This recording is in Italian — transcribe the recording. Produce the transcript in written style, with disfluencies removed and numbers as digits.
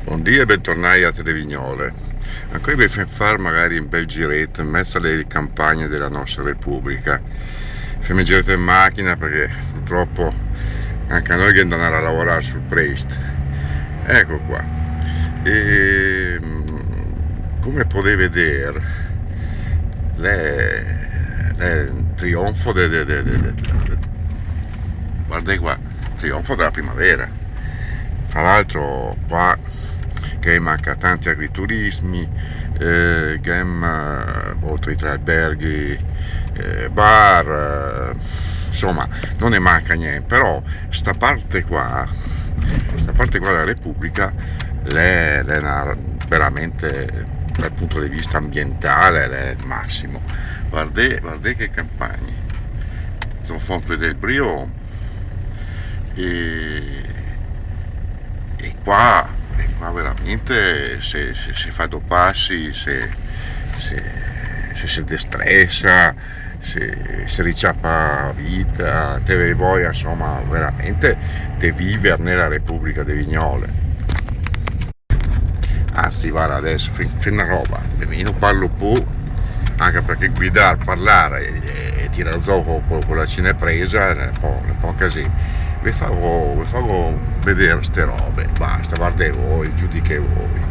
Buondì e bentornati a Televignole. Ancora vi fare magari un bel giretto in mezzo alle campagne della nostra Repubblica. Fammi un giretto in macchina perché purtroppo anche a noi che andare a lavorare sul Preist. Ecco qua. E come potete vedere, il trionfo guardate qua, trionfo della primavera. Fra l'altro qua che manca tanti agriturismi, oltre ai tre alberghi, bar, insomma non ne manca niente, però sta parte qua della Repubblica veramente dal punto di vista ambientale è il massimo. Guardate che campagne, sono fonte del Brio e qua veramente se fa due passi, se si destressa, se si ricciappa vita, te voglia insomma veramente di vivere nella Repubblica di Vignole. Anzi guarda adesso, fai una roba, nemmeno parlo più, anche perché guidare, parlare e tirare gioco con la cinepresa è un po' così. Vi farò vedere ste robe, basta, guardate voi, giudiche voi.